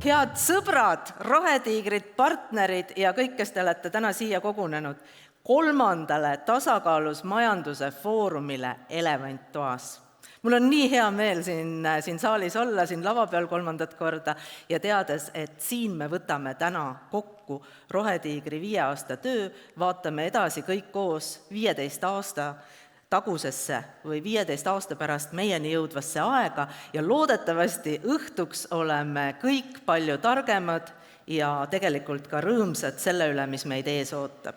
Head sõbrad, rohetiigrid, partnerid ja kõik, kes te olete täna siia kogunenud 3. tasakaalus majanduse foorumile Elevant toas. Mul on nii hea meel siin saalis olla, siin lava peal 3. korda ja teades, et siin me võtame täna kokku Rohetiigri 5 aasta töö, vaatame edasi kõik koos 15 aasta tagusesse või 15 aasta pärast meieni jõudvasse aega ja loodetavasti õhtuks oleme kõik palju targemad ja tegelikult ka rõõmsad selle üle, mis meid ees ootab.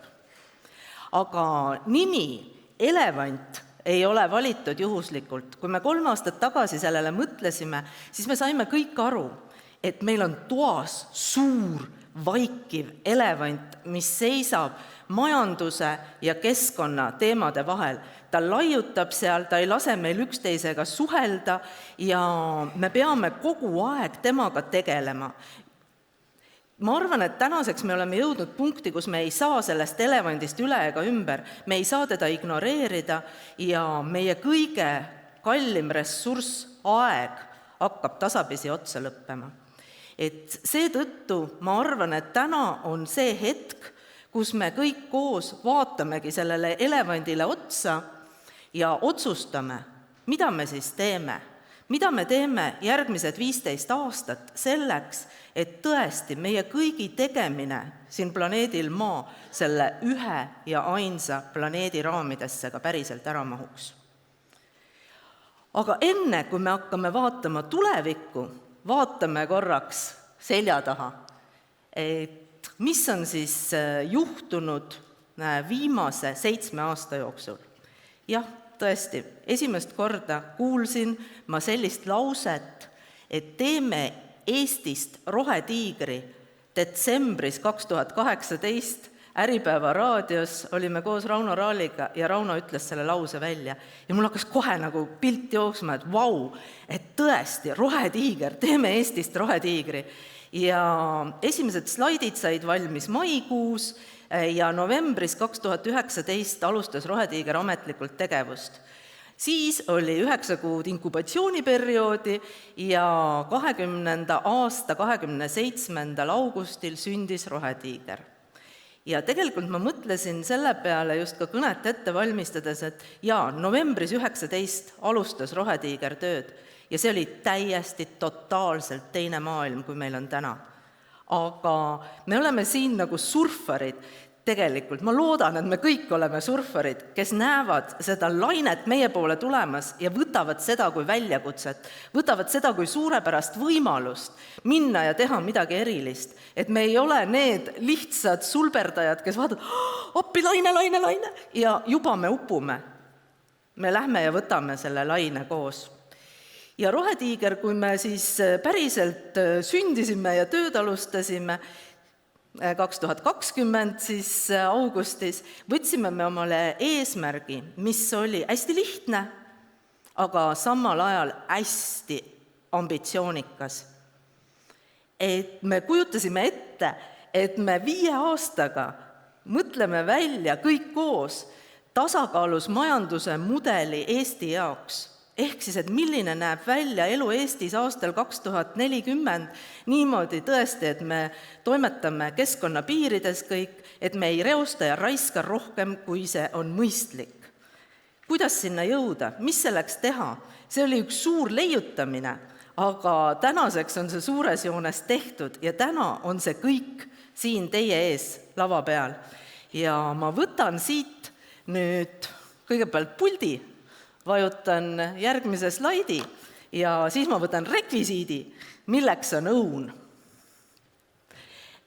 Aga nimi Elevant ei ole valitud juhuslikult. Kui me 3 aastat tagasi sellele mõtlesime, siis me saime kõik aru, et meil on toas suur, vaikiv elevant, mis seisab majanduse ja keskkonna teemade vahel. Ta laiutab seal, ta ei lase meil üksteisega suhelda ja me peame kogu aeg temaga tegelema. Ma arvan, et tänaseks me oleme jõudnud punkti, kus me ei saa sellest elevandist üle ega ümber, me ei saa teda ignoreerida ja meie kõige kallim ressurss, aeg, hakkab tasapisi otsa lõppema. Et seetõttu ma arvan, et täna on see hetk, kus me kõik koos vaatamegi sellele elevandile otsa ja otsustame, mida me siis teeme. Mida me teeme järgmised 15 aastat selleks, et tõesti meie kõigi tegemine siin planeedil Maa selle ühe ja ainsa planeedi raamidesse ka päriselt ära mahuks. Aga enne, kui me hakkame vaatama tulevikku, vaatame korraks selja taha, et mis on siis juhtunud viimase 7 aasta jooksul. Jah, tõesti, esimest korda kuulsin ma sellist lauset, et teeme Eestist rohetiigri. Detsembris 2018 Äripäeva raadios olime koos Rauno Raaliga ja Rauno ütles selle lause välja. Ja mul hakkas kohe nagu pilt jooksma, et vau, et tõesti, rohetiiger, teeme Eestist rohetiigri. Ja esimesed slaidid said valmis maikuus ja novembris 2019 alustas Rohetiiger ametlikult tegevust. Siis oli 9 kuud inkubatsiooniperioodi ja 2020. aasta 27. augustil sündis Rohetiiger. Ja tegelikult ma mõtlesin selle peale just ka kõnet ette valmistades, et novembris 19 alustas Rohetiiger tööd ja see oli täiesti totaalselt teine maailm, kui meil on täna. Aga me oleme siin nagu surfarid tegelikult. Ma loodan, et me kõik oleme surfarid, kes näevad seda lainet meie poole tulemas ja võtavad seda kui väljakutset, võtavad seda kui suurepärast võimalust minna ja teha midagi erilist. Et me ei ole need lihtsad sulberdajad, kes vaatavad, appi laine ja juba me upume. Me lähme ja võtame selle laine koos. Ja Rohetiiger, kui me siis päriselt sündisime ja tööd alustasime 2020 siis augustis, võtsime me omale eesmärgi, mis oli hästi lihtne, aga samal ajal hästi ambitsioonikas. Et me kujutasime ette, et me 5 aastaga mõtleme välja kõik koos tasakaalus majanduse mudeli Eesti jaoks. Ehk siis, et milline näeb välja elu Eestis aastal 2040 niimoodi tõesti, et me toimetame keskkonna piirides kõik, et me ei reosta ja raiska rohkem, kui see on mõistlik. Kuidas sinna jõuda? Mis selleks teha? See oli üks suur leiutamine, aga tänaseks on see suures joones tehtud ja täna on see kõik siin teie ees lava peal. Ja ma võtan siit nüüd kõigepealt puldi, vajutan järgmise slaidi ja siis ma võtan rekvisiidi, milleks on õun.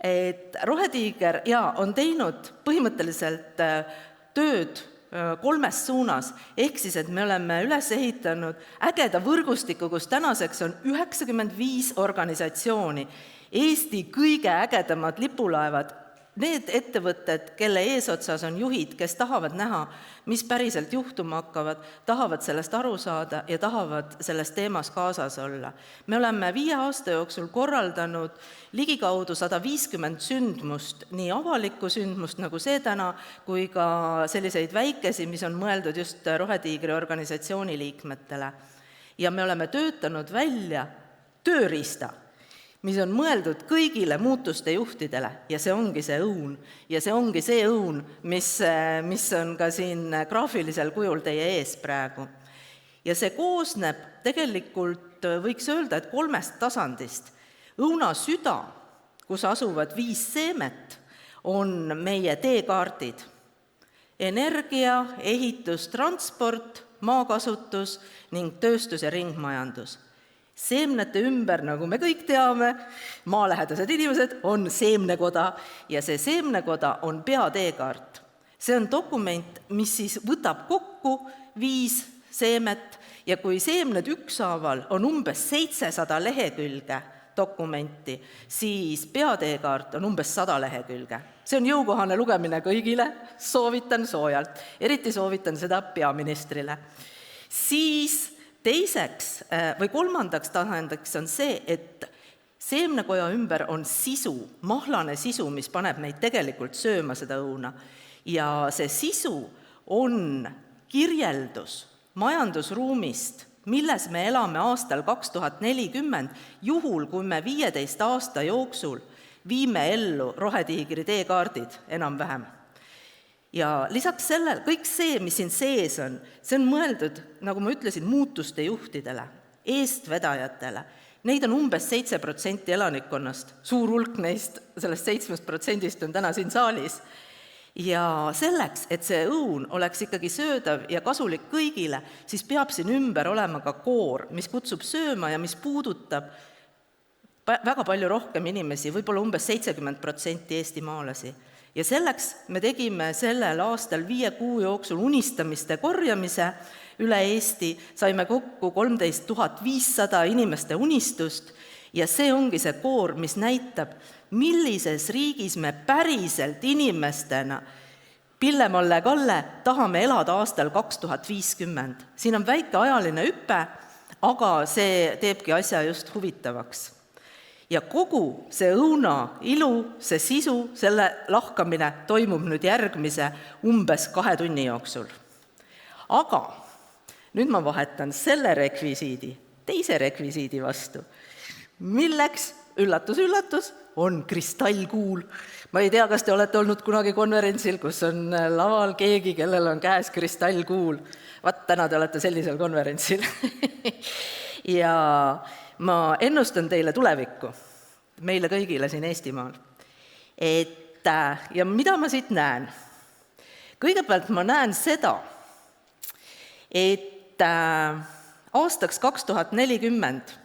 Et Rohetiiger on teinud põhimõtteliselt tööd 3 suunas, ehk siis, et me oleme üles ehitanud ägeda võrgustiku, kus tänaseks on 95 organisatsiooni, Eesti kõige ägedamad lipulaevad, need ettevõtted, kelle eesotsas on juhid, kes tahavad näha, mis päriselt juhtuma hakkavad, tahavad sellest aru saada ja tahavad selles teemas kaasas olla. Me oleme 5 aasta jooksul korraldanud ligikaudu 150 sündmust, nii avalikku sündmust nagu see täna, kui ka selliseid väikesi, mis on mõeldud just Rohetiigri organisatsiooni liikmetele. Ja me oleme töötanud välja tööriista, mis on mõeldud kõigile muutuste juhtidele ja see ongi see õun. Ja see ongi see õun, mis on ka siin graafilisel kujul teie ees praegu. Ja see koosneb tegelikult, võiks öelda, et 3 tasandist. Õuna süda, kus asuvad 5 seemet, on meie teekaardid. Energia, ehitus, transport, maakasutus ning tööstus ja ringmajandus. Seemnete ümber, nagu me kõik teame, maalähedased inimesed, on seemnekoda ja see seemnekoda on peateekaart. See on dokument, mis siis võtab kokku 5 seemet ja kui seemned ükshaaval on umbes 700 lehekülge dokumenti, siis peateekaart on umbes 100 lehekülge. See on jõukohane lugemine kõigile, soovitan soojalt, eriti soovitan seda peaministrile. Siis teiseks või 3. tasandiks on see, et seemnekoja ümber on sisu, mahlane sisu, mis paneb meid tegelikult sööma seda õuna. Ja see sisu on kirjeldus majandusruumist, milles me elame aastal 2040, juhul kui me 15 aasta jooksul viime ellu rohetiigri teekaardid enam-vähem. Ja lisaks sellele, kõik see, mis siin sees on, see on mõeldud, nagu ma ütlesin, muutuste juhtidele, eestvedajatele. Neid on umbes 7% elanikkonnast, suur hulk neist, sellest 7% on täna siin saalis. Ja selleks, et see õun oleks ikkagi söödav ja kasulik kõigile, siis peab siin ümber olema ka koor, mis kutsub sööma ja mis puudutab väga palju rohkem inimesi, võib-olla umbes 70% eestimaalasi. Ja selleks me tegime sellel aastal 5 kuu jooksul unistamiste korjamise üle Eesti, saime kokku 13 500 inimeste unistust ja see ongi see koor, mis näitab, millises riigis me päriselt inimestena, Pille-Malle Kalle, tahame elada aastal 2050. Siin on väike ajaline hüpe, aga see teebki asja just huvitavaks. Ja kogu see õuna ilu, see sisu, selle lahkamine toimub nüüd järgmise umbes 2 tunni jooksul. Aga nüüd ma vahetan selle rekvisiidi teise rekvisiidi vastu, milleks, üllatus, on kristallkuul. Ma ei tea, kas te olete olnud kunagi konverentsil, kus on laval keegi, kellel on käes kristallkuul. Vaat täna te olete sellisel konverentsil. Ja ma ennustan teile tulevikku, meile kõigile siin Eestimaal. Ja mida ma siit näen? Kõigepealt ma näen seda, et aastaks 2040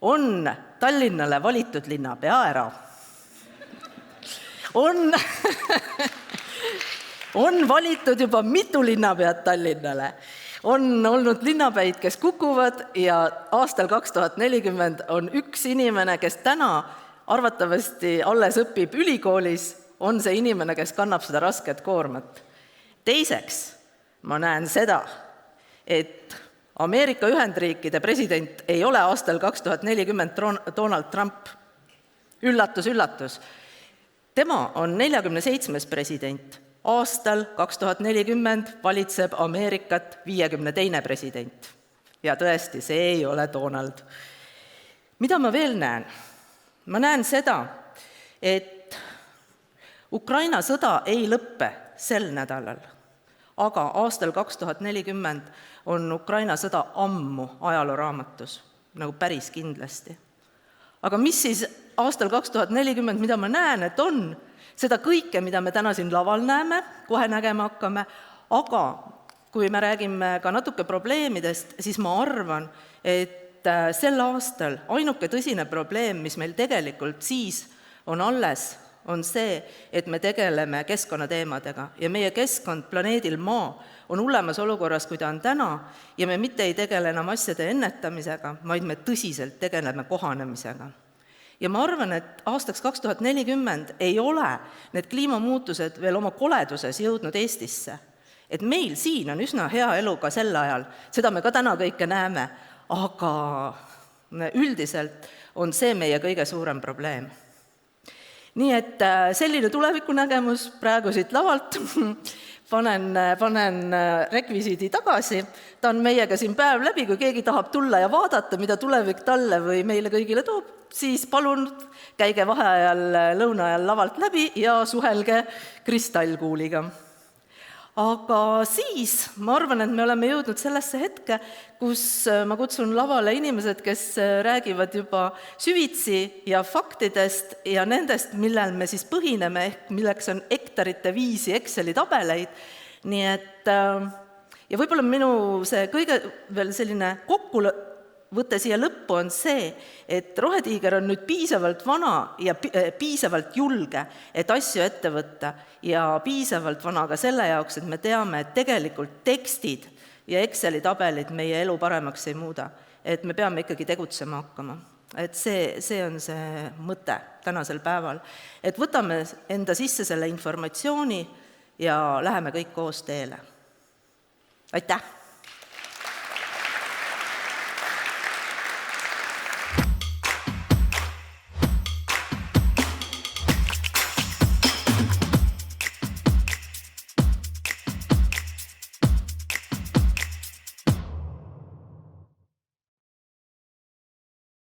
on Tallinnale valitud linnapea ära. On valitud juba mitu linnapead Tallinnale. On olnud linnapäid, kes kukuvad ja aastal 2040 on üks inimene, kes täna arvatavasti alles õpib ülikoolis, on see inimene, kes kannab seda rasket koormat. Teiseks, ma näen seda, et Ameerika Ühendriikide president ei ole aastal 2040 Donald Trump. Üllatus. Tema on 47. president. Aastal 2040 valitseb Ameerikat 52. president. Ja tõesti, see ei ole Donald. Mida ma veel näen? Ma näen seda, et Ukraina sõda ei lõppe sel nädalal, aga aastal 2040 on Ukraina sõda ammu ajalooraamatus, nagu päris kindlasti. Aga mis siis aastal 2040, mida ma näen, et on seda kõike, mida me täna siin laval näeme, kohe nägema hakkame, aga kui me räägime ka natuke probleemidest, siis ma arvan, et sel aastal ainuke tõsine probleem, mis meil tegelikult siis on alles, on see, et me tegeleme keskkonnateemadega ja meie keskkond planeedil Maa on hullemas olukorras, kui ta on täna, ja me mitte ei tegele enam asjade ennetamisega, vaid me tõsiselt tegeleme kohanemisega. Ja ma arvan, et aastaks 2040 ei ole need kliimamuutused veel oma koleduses jõudnud Eestisse. Et meil siin on üsna hea elu ka sel ajal, seda me ka täna kõike näeme, aga üldiselt on see meie kõige suurem probleem. Nii et selline tulevikunägemus praegu siit lavalt. panen rekvisiidi tagasi, ta on meiega siin päev läbi, kui keegi tahab tulla ja vaadata, mida tulevik talle või meile kõigile toob, siis palun käige vaheajal, lõunaajal lavalt läbi ja suhelge kristallkuuliga. Aga siis ma arvan, et me oleme jõudnud sellesse hetke, kus ma kutsun lavale inimesed, kes räägivad juba süvitsi ja faktidest ja nendest, millel me siis põhineme, ehk milleks on hektarite viisi Exceli tabeleid. Nii et, ja võib-olla minu see kõige veel selline kokkuvõte siia lõppu on see, et Rohetiiger on nüüd piisavalt vana ja piisavalt julge, et asju ette võtta ja piisavalt vana ka selle jaoks, et me teame, et tegelikult tekstid ja Exceli tabelid meie elu paremaks ei muuda, et me peame ikkagi tegutsema hakkama. Et see on see mõte tänasel päeval, et võtame enda sisse selle informatsiooni ja läheme kõik koos teele. Aitäh!